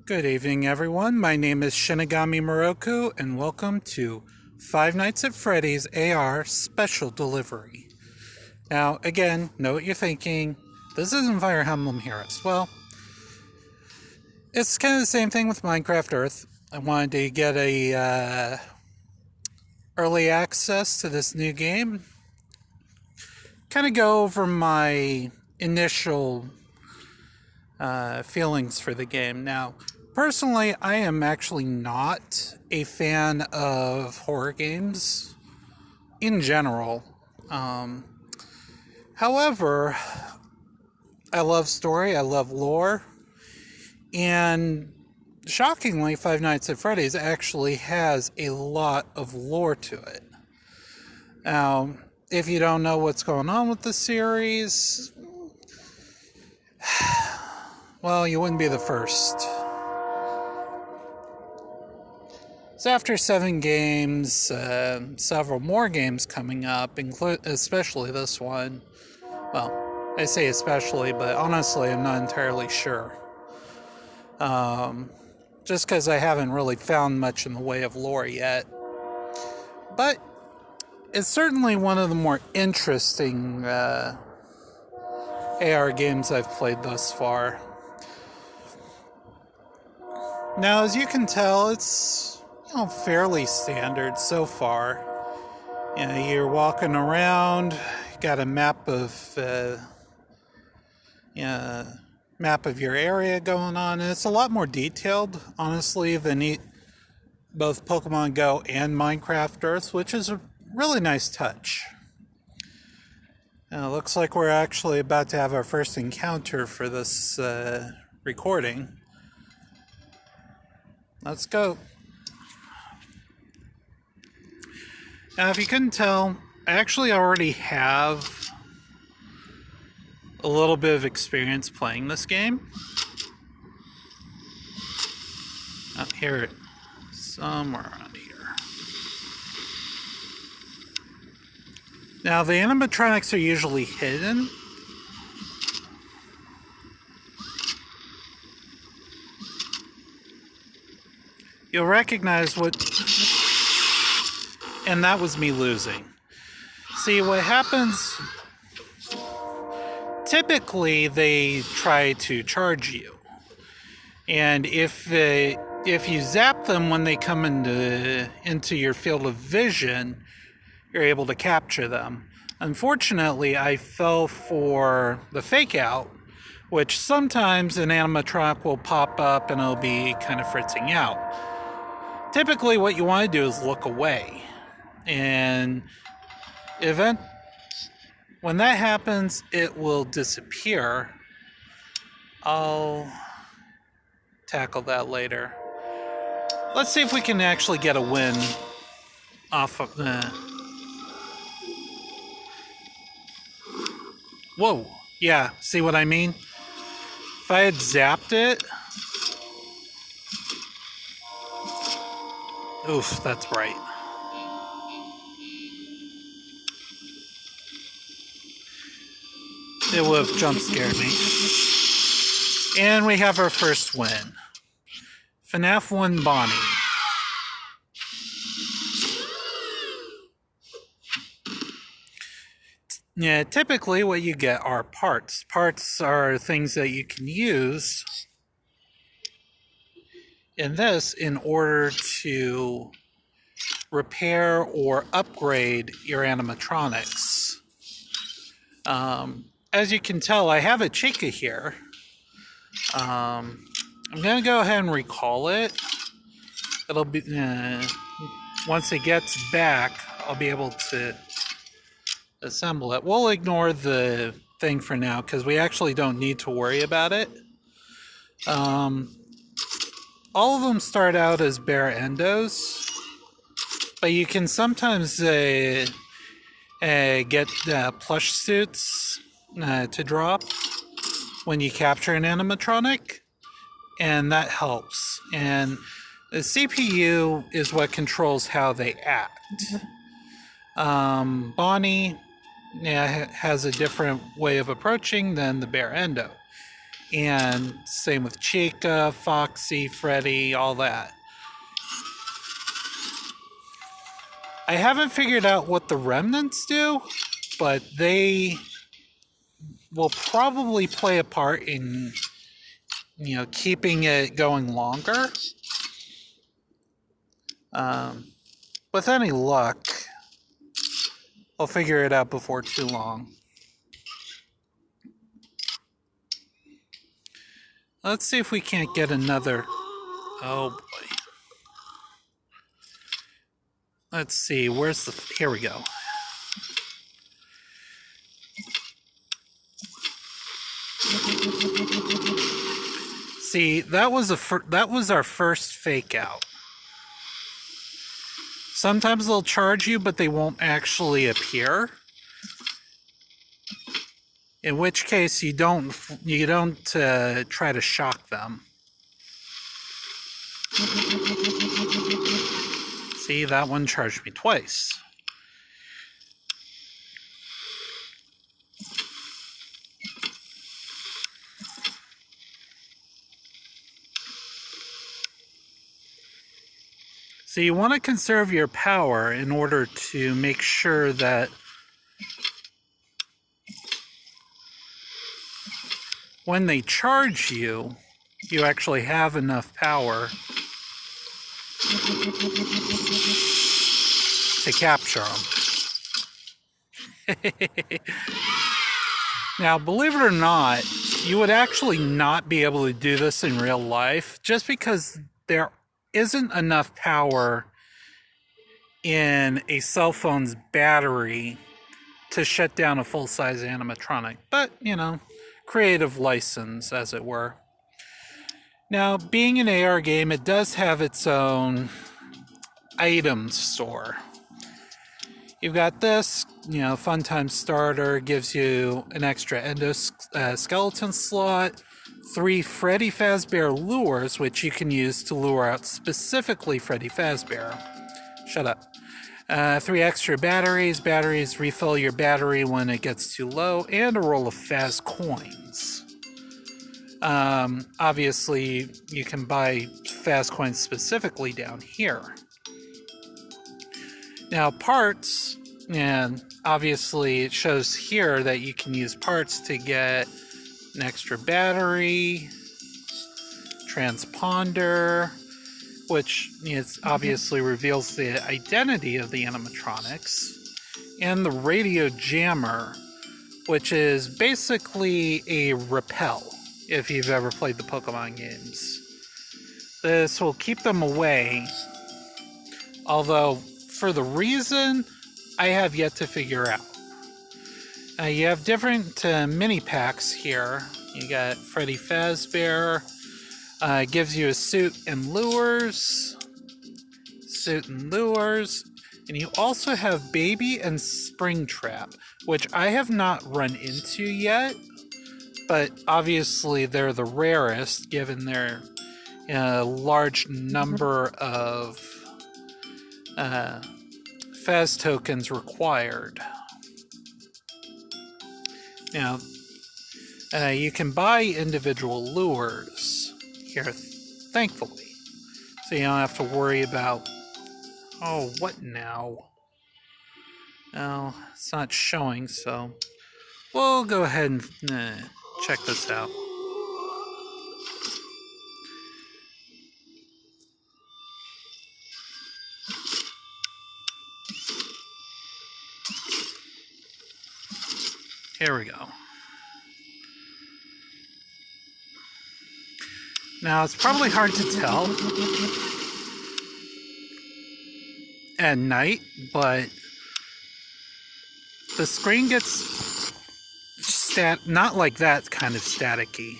Good evening, everyone. My name is Shinigami Moroku, and welcome to Five Nights at Freddy's AR Special Delivery. Now, again, know what you're thinking. This isn't Fire Emblem Heroes. Well, it's kind of the same thing with Minecraft Earth. I wanted to get a early access to this new game. Kind of go over my initial feelings for the game. Now, personally, I am actually not a fan of horror games in general. However, I love story, I love lore, and shockingly, Five Nights at Freddy's actually has a lot of lore to it. Now, if you don't know what's going on with the series, well, you wouldn't be the first. So after 7 games, several more games coming up, especially this one. Well, I say especially, but honestly, I'm not entirely sure. Just because I haven't really found much in the way of lore yet. But it's certainly one of the more interesting AR games I've played thus far. Now, as you can tell, it's fairly standard so far. You're walking around, got a map of your area going on, and it's a lot more detailed, honestly, than both Pokemon Go and Minecraft Earth, which is a really nice touch. Now, it looks like we're actually about to have our first encounter for this recording. Let's go. Now, if you couldn't tell, I actually already have a little bit of experience playing this game. Up here, somewhere around here. Now, the animatronics are usually hidden. You'll recognize what... And that was me losing. See, what happens... Typically, they try to charge you. And if you zap them when they come into your field of vision, you're able to capture them. Unfortunately, I fell for the fake out, which sometimes an animatronic will pop up and it'll be kind of fritzing out. Typically, what you want to do is look away. And when that happens, it will disappear. I'll tackle that later. Let's see if we can actually get a win off of the... Whoa. Yeah, see what I mean? If I had zapped it... Oof, that's bright. It would have jump scared me. And we have our first win. FNaF 1 Bonnie. Yeah, typically what you get are parts. Parts are things that you can use in this in order to repair or upgrade your animatronics. As you can tell, I have a CHICA here. I'm going to go ahead and recall it. It'll be once it gets back, I'll be able to assemble it. We'll ignore the thing for now because we actually don't need to worry about it. All of them start out as bare endos, but you can sometimes get plush suits to drop when you capture an animatronic, and that helps. And the CPU is what controls how they act. Bonnie has a different way of approaching than the bare endo. And same with Chica, Foxy, Freddy, all that. I haven't figured out what the remnants do, but they will probably play a part in, keeping it going longer. With any luck, I'll figure it out before too long. Let's see if we can't get another... Oh boy. Let's see, where's the... Here we go. See, that was our first fake out. Sometimes they'll charge you, but they won't actually appear. In which case, you don't try to shock them. See, that one charged me twice. So you want to conserve your power in order to make sure that when they charge you, you actually have enough power to capture them. Now, believe it or not, you would actually not be able to do this in real life just because there isn't enough power in a cell phone's battery to shut down a full-size animatronic. But, creative license, as it were. Now, being an AR game, it does have its own item store. You've got this, Fun Time Starter gives you an extra ENDO skeleton slot, 3 Freddy Fazbear lures, which you can use to lure out specifically Freddy Fazbear. Shut up. 3 extra batteries. Batteries refill your battery when it gets too low, and a roll of Faz coins. Obviously, you can buy Faz coins specifically down here. Now, parts, and obviously it shows here that you can use parts to get an extra battery, transponder, which obviously reveals the identity of the animatronics, and the radio jammer, which is basically a repel, if you've ever played the Pokemon games. This will keep them away, although for the reason I have yet to figure out. You have different mini packs here. You got Freddy Fazbear. Gives you a suit and lures. And you also have Baby and Springtrap, which I have not run into yet, but obviously they're the rarest given their large number of Faz tokens required. Now, you can buy individual lures here, thankfully, so you don't have to worry about, oh, what now? No, it's not showing, so we'll go ahead and check this out. Here we go. Now, it's probably hard to tell at night, but the screen gets not like that kind of staticky.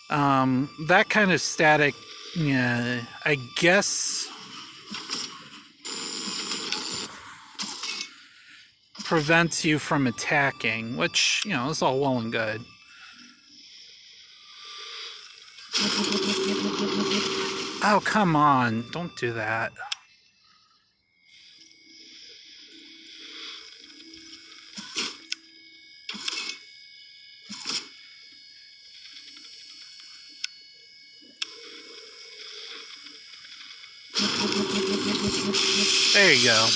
That kind of static, I guess, prevents you from attacking, which, is all well and good. Oh, come on. Don't do that. There you go.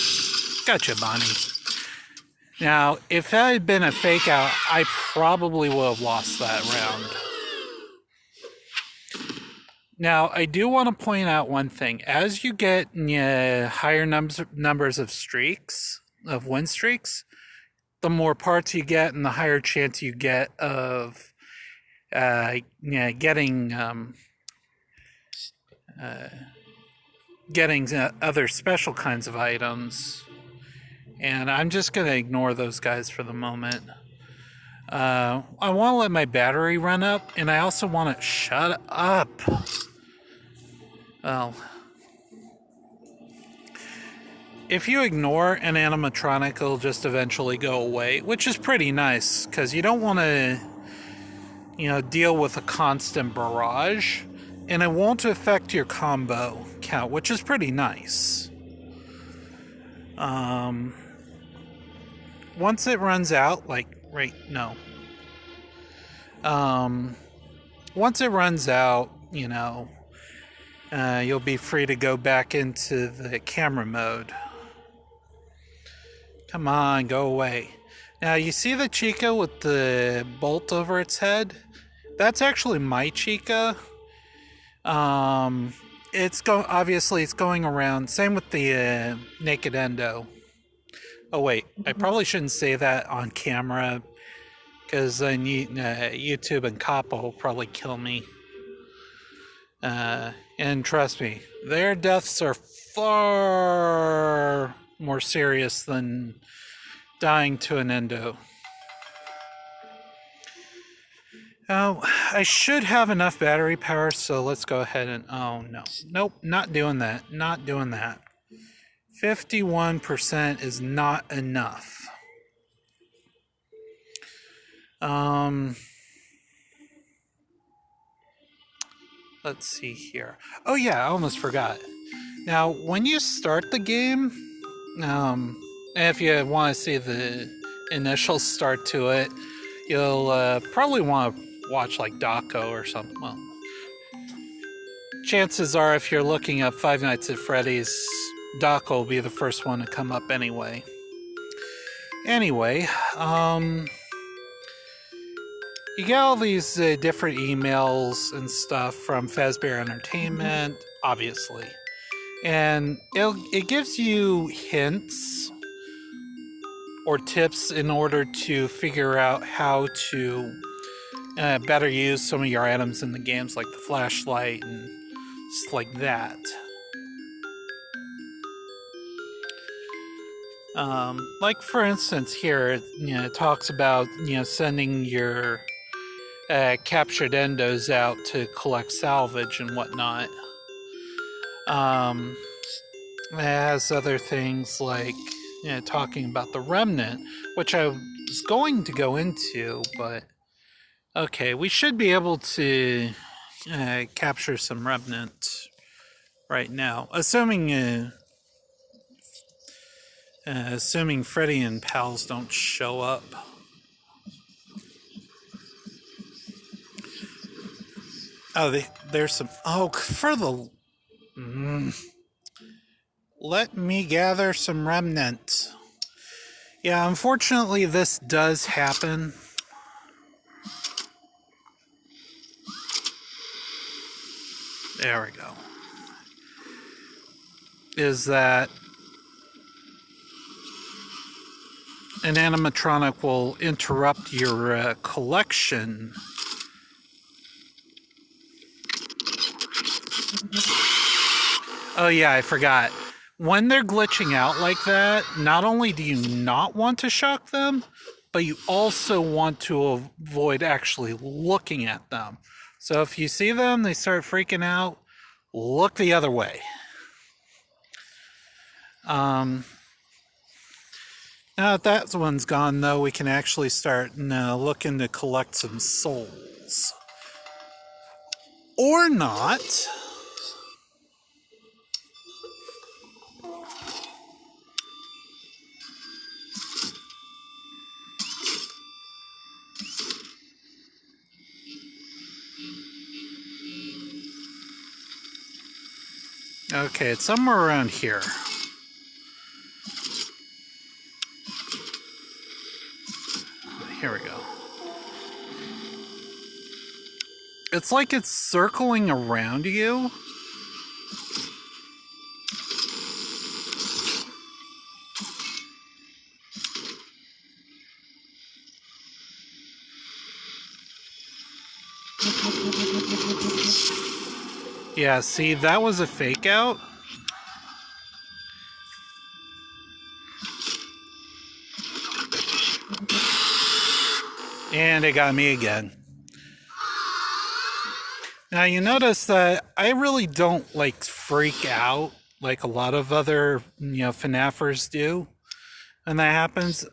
Gotcha, Bonnie. Now, if that had been a fake out, I probably would have lost that round. Now, I do want to point out one thing. As you get higher numbers of streaks, of win streaks, the more parts you get and the higher chance you get of getting other special kinds of items. And I'm just going to ignore those guys for the moment. I want to let my battery run up, and I also want to shut up. Well, if you ignore an animatronic, it'll just eventually go away, which is pretty nice, because you don't want to, deal with a constant barrage, and it won't affect your combo count, which is pretty nice. Once it runs out, once it runs out, you'll be free to go back into the camera mode. Come on, go away. Now, you see the Chica with the bolt over its head? That's actually my Chica. Obviously, it's going around. Same with the naked ENDO. Oh, wait. I probably shouldn't say that on camera, because then YouTube and COPPA will probably kill me. And trust me, their deaths are far more serious than dying to an ENDO. Oh, I should have enough battery power, so let's go ahead and... Oh, no. Nope, not doing that. Not doing that. 51% is not enough. Let's see here. Oh yeah, I almost forgot. Now, when you start the game, if you want to see the initial start to it, you'll probably want to watch like Daco or something. Well, chances are, if you're looking up Five Nights at Freddy's, Daco will be the first one to come up anyway. Anyway, you get all these different emails and stuff from Fazbear Entertainment, obviously. And it gives you hints or tips in order to figure out how to better use some of your items in the games, like the flashlight and stuff like that. Like for instance here, it talks about sending your captured endos out to collect salvage and whatnot. It has other things like talking about the remnant, which I was going to go into, but okay, we should be able to capture some remnant right now, assuming Freddy and pals don't show up. Oh, there's some... Oh, for the... Let me gather some remnant. Yeah, unfortunately, this does happen. There we go. Is that an animatronic will interrupt your collection. Oh yeah, I forgot. When they're glitching out like that, not only do you not want to shock them, but you also want to avoid actually looking at them. So if you see them, they start freaking out, look the other way. Now that that one's gone, though, we can actually start looking to collect some souls. Or not. Okay, it's somewhere around here. here we go. It's like it's circling around you. Yeah, see, that was a fake out. And it got me again. Now you notice that I really don't like freak out like a lot of other, FNAFers do when that happens.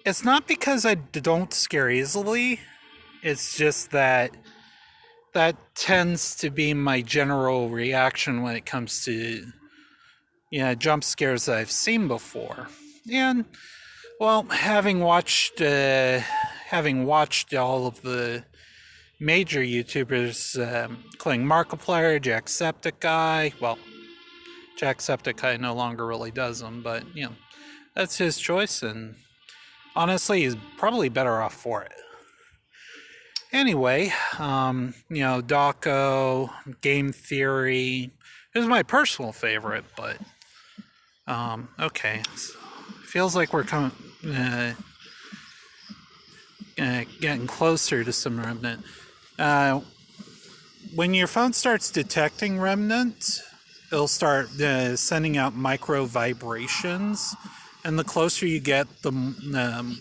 It's not because I don't scare easily. It's just that tends to be my general reaction when it comes to, jump scares that I've seen before. And, well, having watched all of the major YouTubers, including Markiplier, Jacksepticeye. Well, Jacksepticeye no longer really does them, but that's his choice, and honestly, he's probably better off for it. Anyway, Dawko, Game Theory is my personal favorite, but okay, feels like we're getting closer to some remnant. When your phone starts detecting remnant, it'll start sending out micro vibrations, and the closer you get, the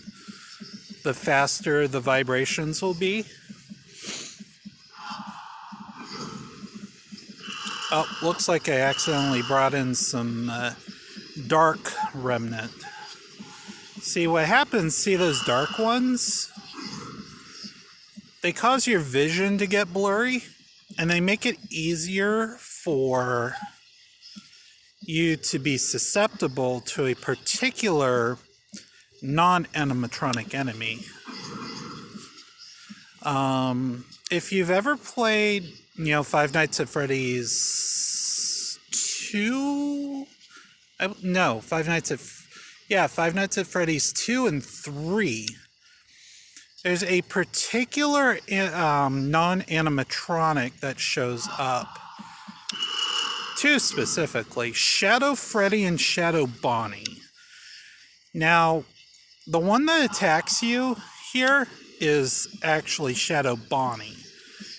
faster the vibrations will be. Oh, looks like I accidentally brought in some dark remnant. See what happens, see those dark ones? They cause your vision to get blurry, and they make it easier for you to be susceptible to a particular non-animatronic enemy. If you've ever played, Five Nights at Freddy's 2? Five Nights at Freddy's 2 and 3. There's a particular non-animatronic that shows up. Two specifically, Shadow Freddy and Shadow Bonnie. Now, the one that attacks you here is actually Shadow Bonnie.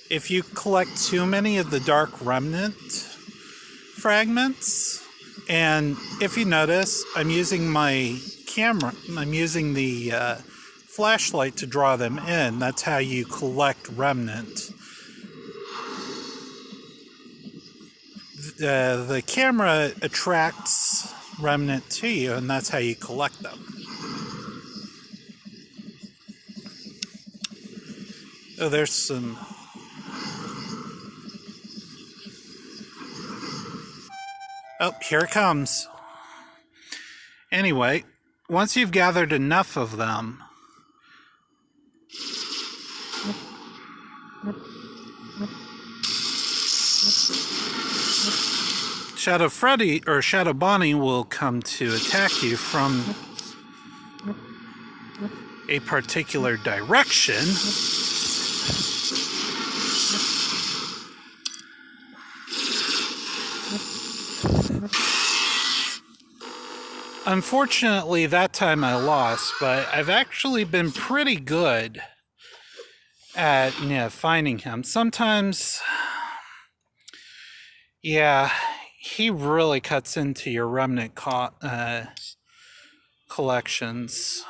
If you collect too many of the Dark Remnant fragments, and if you notice, I'm using my camera, I'm using the flashlight to draw them in. That's how you collect remnant. The camera attracts remnant to you, and that's how you collect them. Oh, there's some... Oh, here it comes. Anyway, once you've gathered enough of them, Shadow Freddy or Shadow Bonnie will come to attack you from a particular direction. Unfortunately, that time I lost, but I've actually been pretty good at finding him. Sometimes, he really cuts into your remnant collections.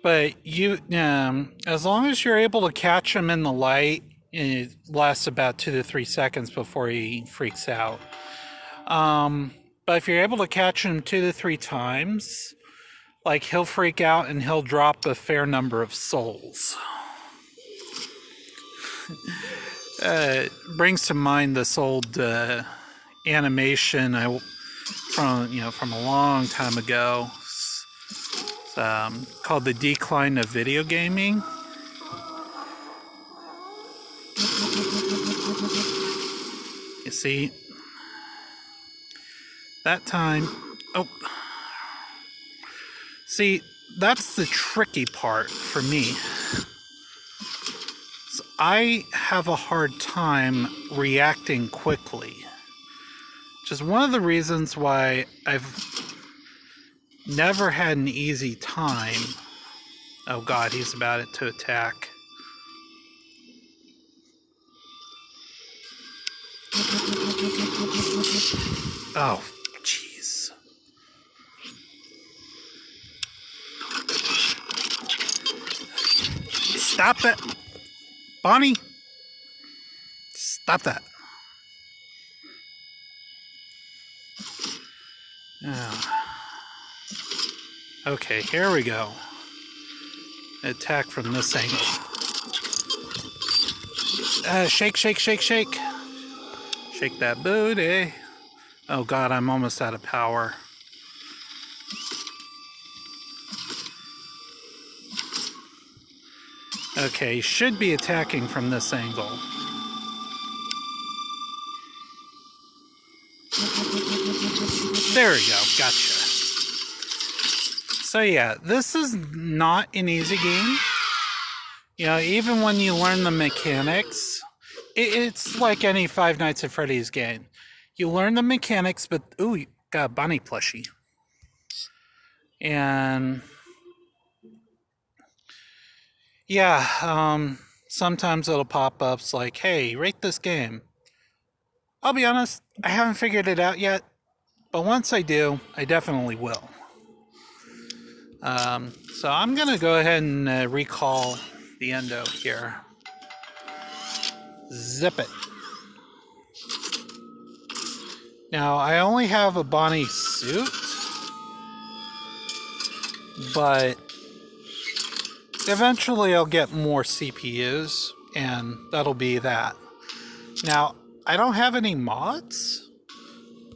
But you, as long as you're able to catch him in the light, it lasts about 2 to 3 seconds before he freaks out. But if you're able to catch him 2 to 3 times, like, he'll freak out and he'll drop a fair number of souls. Brings to mind this old animation from a long time ago, called The Decline of Video Gaming. You see, that time, see, that's the tricky part for me. So I have a hard time reacting quickly. Which is one of the reasons why I've never had an easy time. Oh god, he's about it to attack. Oh, jeez. Stop that! Bonnie! Stop that. Oh. Okay, here we go. Attack from this angle. Shake, shake, shake, shake. Shake that booty. Oh god, I'm almost out of power. Okay, should be attacking from this angle. There we go, gotcha. So yeah, this is not an easy game. You know, even when you learn the mechanics, it's like any Five Nights at Freddy's game. You learn the mechanics, but ooh, you got a bunny plushie. And yeah, sometimes it'll pop up like, hey, rate this game. I'll be honest, I haven't figured it out yet, but once I do, I definitely will. So I'm going to go ahead and recall the ENDO here. Zip it. Now, I only have a Bonnie suit, but eventually I'll get more CPUs, and that'll be that. Now, I don't have any mods,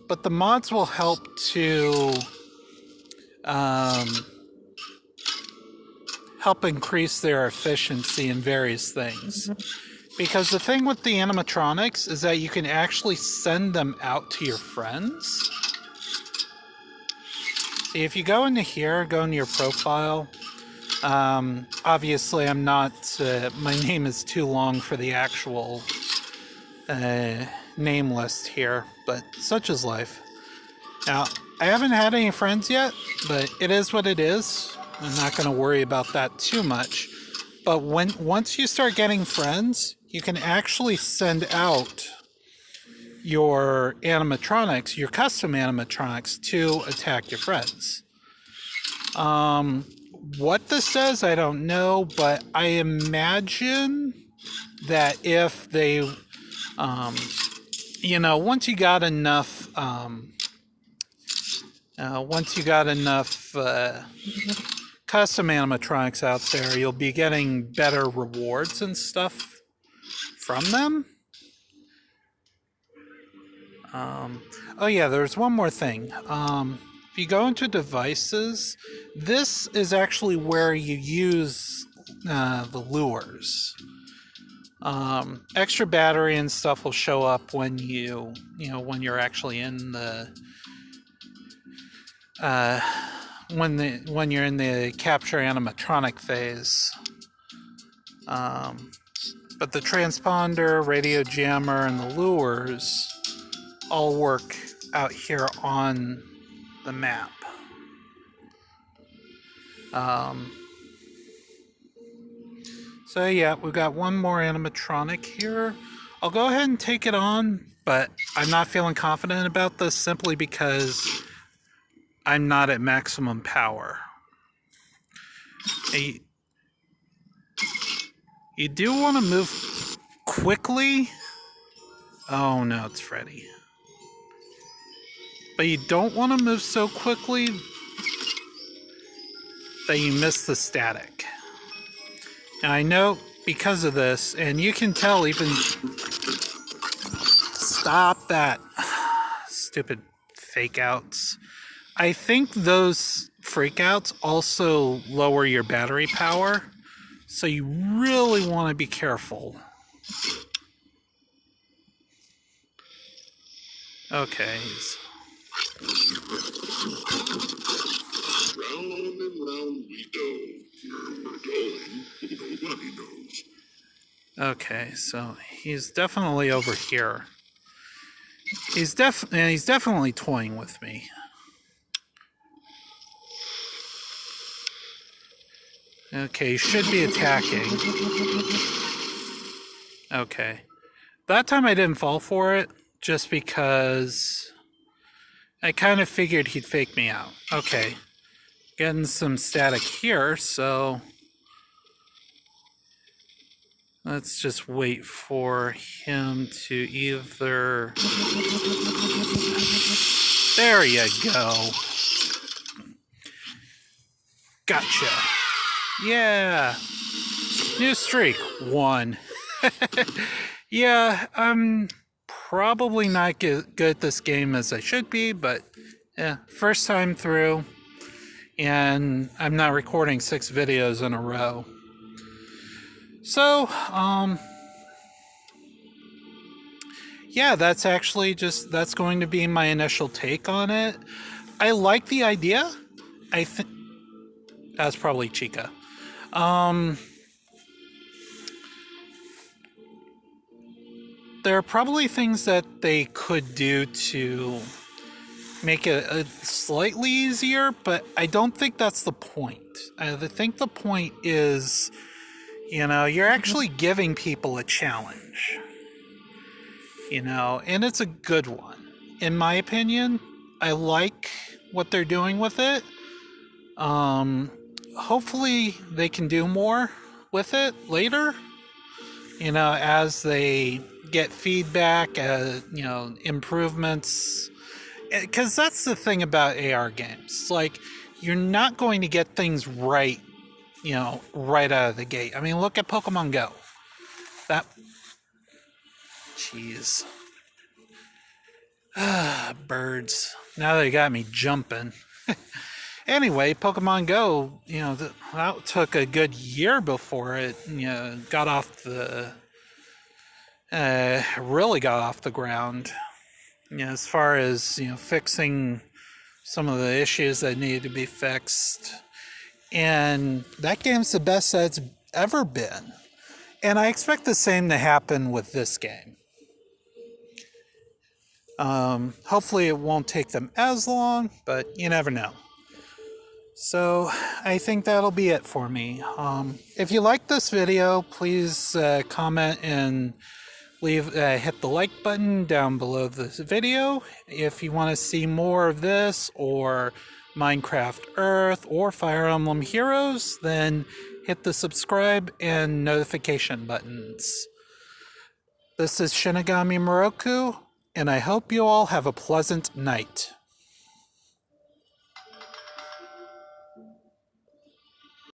but the mods will help to help increase their efficiency in various things. Because the thing with the animatronics is that you can actually send them out to your friends. See, if you go into here, go into your profile, obviously I'm not, my name is too long for the actual name list here, but such is life. Now, I haven't had any friends yet, but it is what it is. I'm not going to worry about that too much. But once you start getting friends, you can actually send out your animatronics, your custom animatronics, to attack your friends. What this does, I don't know, but I imagine that if they, you know, once you got enough custom animatronics out there, you'll be getting better rewards and stuff from them. Oh yeah, there's one more thing. If you go into devices, this is actually where you use the lures. Extra battery and stuff will show up when when you're actually in the when you're in the capture animatronic phase. But the transponder, radio jammer, and the lures all work out here on the map. So yeah, we've got one more animatronic here. I'll go ahead and take it on, but I'm not feeling confident about this simply because I'm not at maximum power. You do want to move quickly. Oh no, it's Freddy. But you don't want to move so quickly that you miss the static. Now I know because of this, and you can tell even... Stop that. Stupid fake outs. I think those freakouts also lower your battery power, so you really want to be careful. Okay. Round and round we Okay, so he's definitely over here. He's definitely toying with me. Okay, he should be attacking. Okay. That time I didn't fall for it, just because I kind of figured he'd fake me out. Okay. Getting some static here, so let's just wait for him to either... There you go. Gotcha. Yeah. New streak. 1. Yeah, I'm probably not good at this game as I should be, but yeah, first time through. And I'm not recording 6 videos in a row. So, yeah, that's going to be my initial take on it. I like the idea. I think that's probably CHICA. There are probably things that they could do to make it slightly easier, but I don't think that's the point. I think the point is, you're actually giving people a challenge. And it's a good one. In my opinion, I like what they're doing with it. Hopefully they can do more with it later, as they get feedback, improvements. Because that's the thing about AR games. Like, you're not going to get things right, right out of the gate. I mean, look at Pokemon Go. Jeez. Birds. Now they got me jumping. Anyway, Pokemon Go, that took a good year before it, got off the... really got off the ground. As far as, fixing some of the issues that needed to be fixed. And that game's the best that it's ever been. And I expect the same to happen with this game. Hopefully it won't take them as long, but you never know. So I think that'll be it for me. If you like this video, please comment and hit the like button down below this video. If you want to see more of this, or Minecraft Earth, or Fire Emblem Heroes, then hit the subscribe and notification buttons. This is Shinigami Moroku, and I hope you all have a pleasant night.